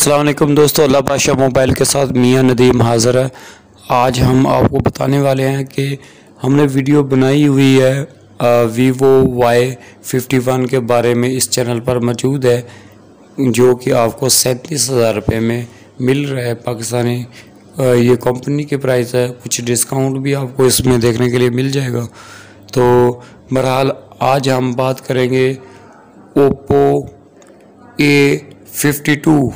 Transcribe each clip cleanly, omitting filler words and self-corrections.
अस्सलाम वालेकुम दोस्तों, अल्लाह बादशाह मोबाइल के साथ मियां नदीम हाज़िर है। आज हम आपको बताने वाले हैं कि हमने वीडियो बनाई हुई है वीवो Y51 के बारे में। इस चैनल पर मौजूद है, जो कि आपको 37,000 रुपये में मिल रहा है पाकिस्तानी। ये कंपनी के प्राइस है, कुछ डिस्काउंट भी आपको इसमें देखने के लिए मिल जाएगा। तो बहरहाल आज हम बात करेंगे ओप्पो A52,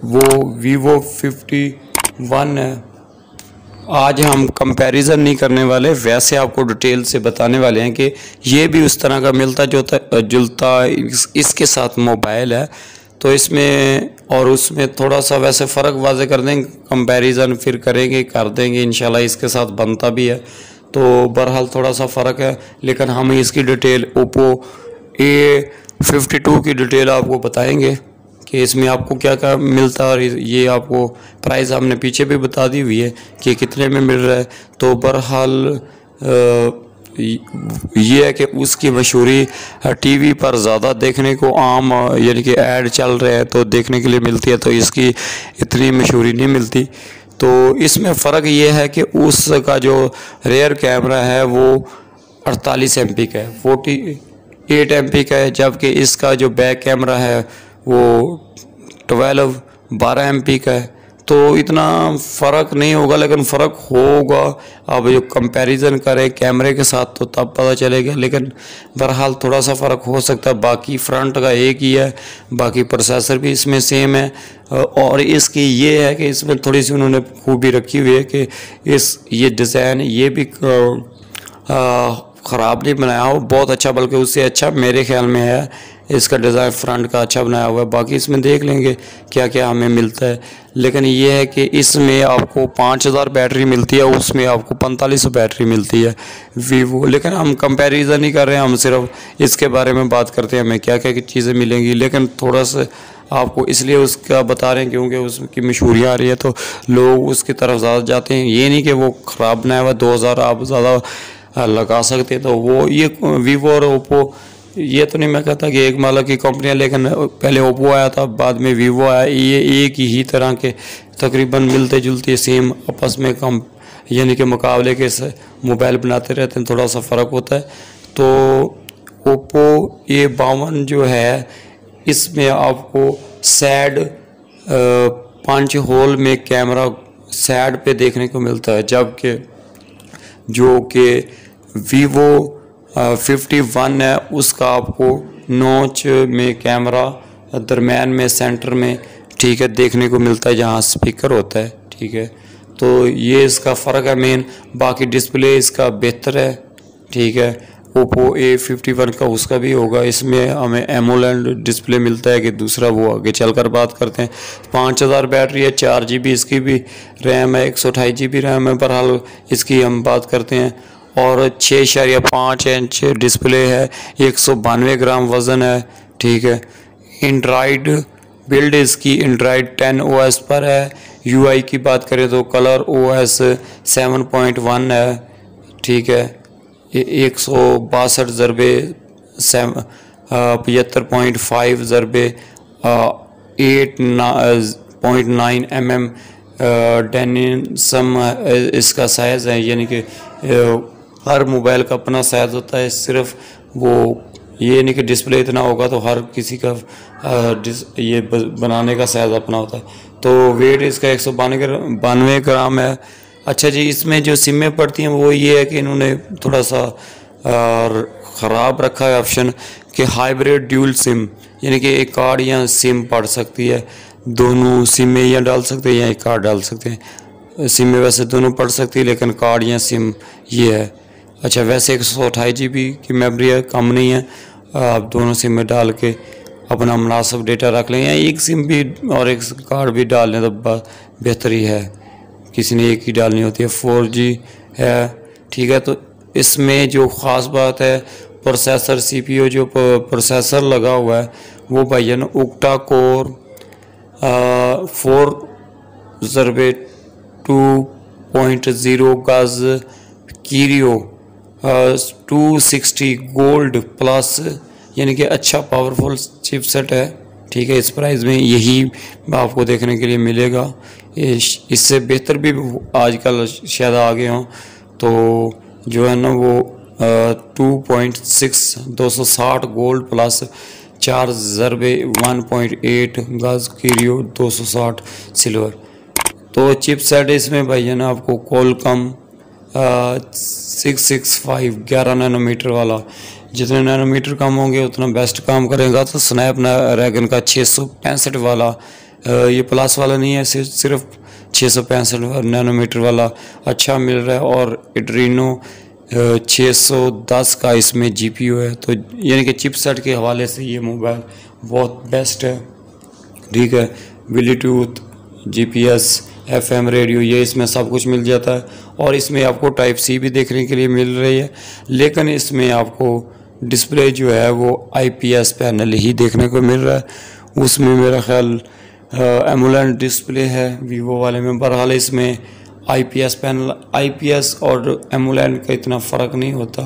वो वीवो 51 है। आज हम कंपैरिजन नहीं करने वाले, वैसे आपको डिटेल से बताने वाले हैं कि ये भी उस तरह का मिलता जुलता इसके साथ मोबाइल है। तो इसमें और उसमें थोड़ा सा वैसे फ़र्क वाज़े कर देंगे, कंपैरिजन फिर कर देंगे इंशाल्लाह। इसके साथ बनता भी है, तो बहरहाल थोड़ा सा फ़र्क है, लेकिन हम इसकी डिटेल ओप्पो A52 की डिटेल आपको बताएंगे कि इसमें आपको क्या क्या मिलता है। और ये आपको प्राइस हमने पीछे भी बता दी हुई है कि कितने में मिल रहा है। तो बहरहाल ये है कि उसकी मशहूरी टीवी पर ज़्यादा देखने को आम यानी कि ऐड चल रहे हैं तो देखने के लिए मिलती है, तो इसकी इतनी मशहूरी नहीं मिलती। तो इसमें फ़र्क ये है कि उसका जो रेयर कैमरा है वो 48 MP का है, 48 MP का है, जबकि इसका जो बैक कैमरा है वो 12 MP का है। तो इतना फ़र्क नहीं होगा, लेकिन फ़र्क होगा। अब जो कंपैरिजन करें कैमरे के साथ तो तब पता चलेगा, लेकिन बहरहाल थोड़ा सा फ़र्क हो सकता है। बाकी फ्रंट का एक ही है, बाकी प्रोसेसर भी इसमें सेम है। और इसकी ये है कि इसमें थोड़ी सी उन्होंने खूबी रखी हुई है कि ये डिज़ाइन ये भी ख़राब नहीं बनाया हो, बहुत अच्छा, बल्कि उससे अच्छा मेरे ख्याल में है। इसका डिज़ाइन फ्रंट का अच्छा बनाया हुआ है। बाकी इसमें देख लेंगे क्या क्या हमें मिलता है, लेकिन ये है कि इसमें आपको 5000 बैटरी मिलती है, उसमें आपको 4500 बैटरी मिलती है वीवो। लेकिन हम कंपैरिजन नहीं कर रहे हैं, हम सिर्फ इसके बारे में बात करते हैं हमें क्या क्या चीज़ें मिलेंगी। लेकिन थोड़ा सा आपको इसलिए उसका बता रहे हैं क्योंकि उसकी मशहूरियाँ आ रही है तो लोग उसकी तरफ ज़्यादा जाते हैं। ये नहीं कि वो ख़राब बनाया हुआ 2000 आप ज़्यादा लगा सकते, तो वो ये वीवो और ओप्पो, ये तो नहीं मैं कहता कि एक माला की कंपनियां, लेकिन पहले ओप्पो आया था, बाद में वीवो आया। ये एक ही तरह के तकरीबन मिलते जुलते सेम आपस में कम यानी कि मुकाबले के मोबाइल बनाते रहते हैं, थोड़ा सा फ़र्क होता है। तो ओप्पो A52 जो है, इसमें आपको सैड 5 होल में कैमरा सैड पे देखने को मिलता है, जबकि जो कि वीवो 51 है उसका आपको नोच में कैमरा दरम्यान में सेंटर में ठीक है देखने को मिलता है, जहाँ स्पीकर होता है। ठीक है, तो ये इसका फ़र्क है मेन। बाकी डिस्प्ले इसका बेहतर है। ठीक है, ओप्पो A51 का उसका भी होगा, इसमें हमें एमोलेड डिस्प्ले मिलता है कि दूसरा, वो आगे चलकर बात करते हैं। 5000 बैटरी है, 4 GB इसकी भी रैम है, 128 GB रैम है। बहरहाल इसकी हम बात करते हैं। और 6.5 इंच डिस्प्ले है, 192 ग्राम वज़न है। ठीक है, एंड्रॉयड बिल्ड इसकी एंड्रॉयड 10 OS पर है। UI की बात करें तो कलर OS 7.1 है। ठीक है, 162 ज़रबे 75.5 ज़रबे 8.9 mm डेनिसम इसका साइज़ है, यानी कि हर मोबाइल का अपना साइज़ होता है। सिर्फ वो ये नहीं कि डिस्प्ले इतना होगा तो हर किसी का ये बनाने का साइज़ अपना होता है। तो वेट इसका 192 ग्राम है। अच्छा जी, इसमें जो सिमें पड़ती हैं वो ये है कि इन्होंने थोड़ा सा ख़राब रखा है ऑप्शन कि हाइब्रिड ड्यूल सिम, यानी कि एक कार्ड या सिम पड़ सकती है, दोनों सिमें या डाल सकते हैं या एक कार्ड डाल सकते हैं। सिमें वैसे दोनों पड़ सकती है, लेकिन कार्ड या सिम ये है। अच्छा, वैसे 128 GB की मेमोरी है, कम नहीं है। आप दोनों सिम में डाल के अपना मुनासिब डेटा रख लें, या एक सिम भी और एक कार्ड भी डाल लें तो बेहतर ही है। किसी ने एक ही डालनी होती है। 4G है। ठीक है, तो इसमें जो ख़ास बात है प्रोसेसर CPU जो प्रोसेसर लगा हुआ है वो भाईजान ओक्टा कोर 4/2.0 गज कीरियो 260 गोल्ड प्लस, यानी कि अच्छा पावरफुल चिपसेट है। ठीक है। इस प्राइस में यही आपको देखने के लिए मिलेगा। इससे बेहतर भी आजकल शायद आ गए हों, तो जो है ना वो 2.6 260 गोल्ड प्लस 4 ज़रबे 1.8 गज की रियो 260 सिल्वर। तो चिप सेट इसमें भाई है ना आपको कोलकम 665 11 नैनोमीटर वाला, जितने नैनोमीटर कम होंगे उतना बेस्ट काम करेगा। तो स्नैपड्रैगन का 665 वाला, ये प्लस वाला नहीं है, सिर्फ 665 नैनोमीटर वाला अच्छा मिल रहा है। और एड्रीनो 610 का इसमें जीपीयू है। तो यानी कि चिपसेट के हवाले से ये मोबाइल बहुत बेस्ट है, ठीक है। ब्लूटूथ, जीपीएस, एफएम रेडियो, ये इसमें सब कुछ मिल जाता है। और इसमें आपको टाइप सी भी देखने के लिए मिल रही है, लेकिन इसमें आपको डिस्प्ले जो है वो आईपीएस पैनल ही देखने को मिल रहा है। उसमें मेरा ख्याल एमोलेड डिस्प्ले है वीवो वाले में। बहरहाल इसमें आईपीएस पैनल, आईपीएस और एमोलेड का इतना फ़र्क नहीं होता।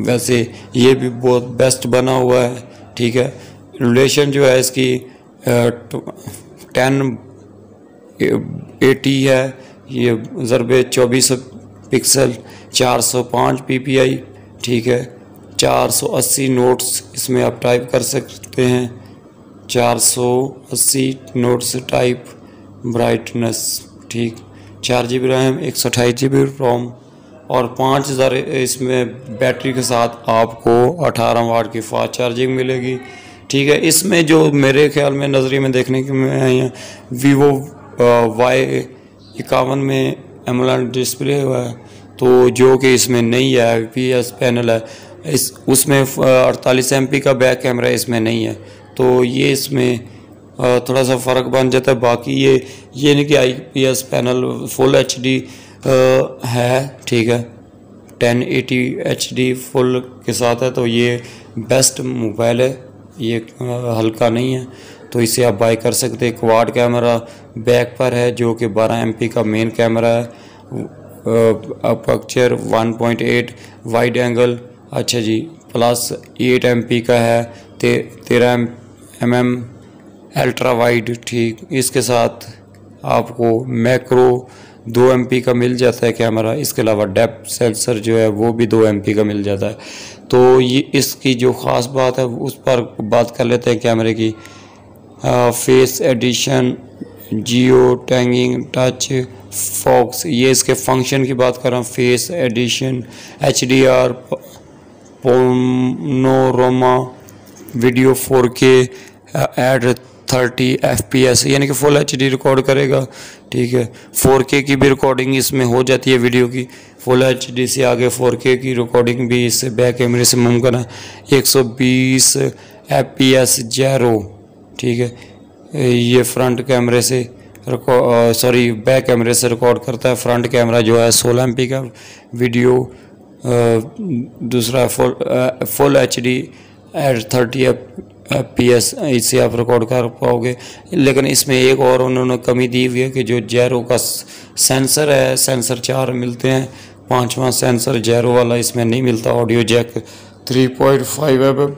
वैसे ये भी बहुत बेस्ट बना हुआ है, ठीक है। रिलेशन जो है इसकी 1080 है, ये ज़रबे 24 पिक्सल 405 ppi, ठीक है। 480 नोट्स इसमें आप टाइप कर सकते हैं, 480 नोट्स टाइप ब्राइटनेस, ठीक। 4 GB रैम, 128 GB रोम और 5000 इसमें बैटरी के साथ आपको 18 वाट की फास्ट चार्जिंग मिलेगी, ठीक है। इसमें जो मेरे ख्याल में नज़रिए में देखने के में आई है वीवो Y51 में एमोलेड डिस्प्ले हुआ है, तो जो कि इसमें नहीं है। आईपीएस पैनल है इस, उसमें 48 MP का बैक कैमरा इसमें नहीं है, तो ये इसमें थोड़ा सा फ़र्क बन जाता है। बाकी ये नहीं कि आईपीएस पैनल फुल एचडी है, ठीक है। 1080 HD फुल के साथ है, तो ये बेस्ट मोबाइल है, ये हल्का नहीं है, तो इसे आप बाय कर सकते हैं। क्वाड कैमरा बैक पर है जो कि 12 MP का मेन कैमरा है। अपर्चर 1.8 वाइड एंगल, अच्छा जी, प्लस 8 MP का है, 13 mm अल्ट्रा वाइड, ठीक। इसके साथ आपको मैक्रो 2 MP का मिल जाता है कैमरा। इसके अलावा डेप्थ सेंसर जो है वो भी 2 MP का मिल जाता है। तो ये इसकी जो ख़ास बात है उस पर बात कर लेते हैं कैमरे की। Face edition, geo tagging, touch focus, ये इसके फंक्शन की बात कर रहा हूँ। Face edition, HDR, panorama video 4K at 30 FPS, यानी कि फुल HD रिकॉर्ड करेगा, ठीक है। 4K की भी रिकॉर्डिंग इसमें हो जाती है वीडियो की। फुल HD से आगे 4K की रिकॉर्डिंग भी इससे बैक कैमरे से मुमकिन है। 120 FPS जेरो, ठीक है। ये फ्रंट कैमरे से बैक कैमरे से रिकॉर्ड करता है। फ्रंट कैमरा जो है 16 MP का वीडियो, दूसरा फुल HD एट 30 FPS, इससे आप रिकॉर्ड कर पाओगे। लेकिन इसमें एक और उन्होंने कमी दी हुई है कि जो जैरो का सेंसर है, सेंसर 4 मिलते हैं, 5वां सेंसर जैरो वाला इसमें नहीं मिलता। ऑडियो जैक 3.5 mm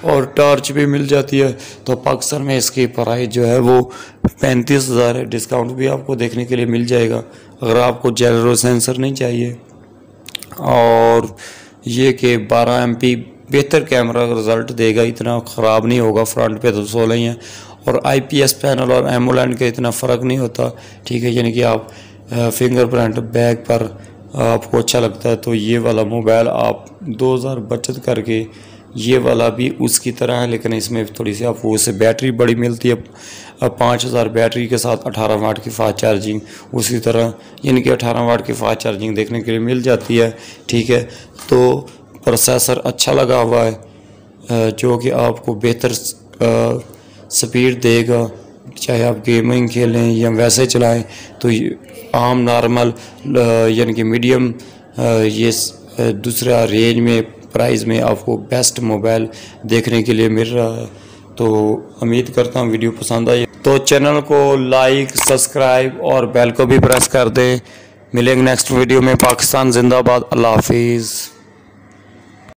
और टॉर्च भी मिल जाती है। तो पाकिस्तान में इसकी प्राइस जो है वो 35,000 है। डिस्काउंट भी आपको देखने के लिए मिल जाएगा अगर आपको जैरो सेंसर नहीं चाहिए। और ये कि 12 MP बेहतर कैमरा रिज़ल्ट देगा, इतना ख़राब नहीं होगा। फ्रंट पे तो 16 ही है और आईपीएस पैनल और एमोलेड का इतना फ़र्क नहीं होता, ठीक है। यानी कि आप फिंगरप्रिंट बैक पर आपको अच्छा लगता है तो ये वाला मोबाइल आप 2000 बचत करके, ये वाला भी उसकी तरह है लेकिन इसमें थोड़ी सी आपको उससे बैटरी बड़ी मिलती है। 5000 बैटरी के साथ 18 वाट की फास्ट चार्जिंग उसी तरह, यानी कि 18 वाट की फास्ट चार्जिंग देखने के लिए मिल जाती है, ठीक है। तो प्रोसेसर अच्छा लगा हुआ है जो कि आपको बेहतर स्पीड देगा, चाहे आप गेमिंग खेलें या वैसे चलाएं। तो आम नॉर्मल यानी कि मीडियम ये दूसरा रेंज में प्राइस में आपको बेस्ट मोबाइल देखने के लिए मिल रहा है। तो उम्मीद करता हूँ वीडियो पसंद आई तो चैनल को लाइक, सब्सक्राइब और बेल को भी प्रेस कर दें। मिलेंगे नेक्स्ट वीडियो में। पाकिस्तान जिंदाबाद। अल्लाह हाफिज़।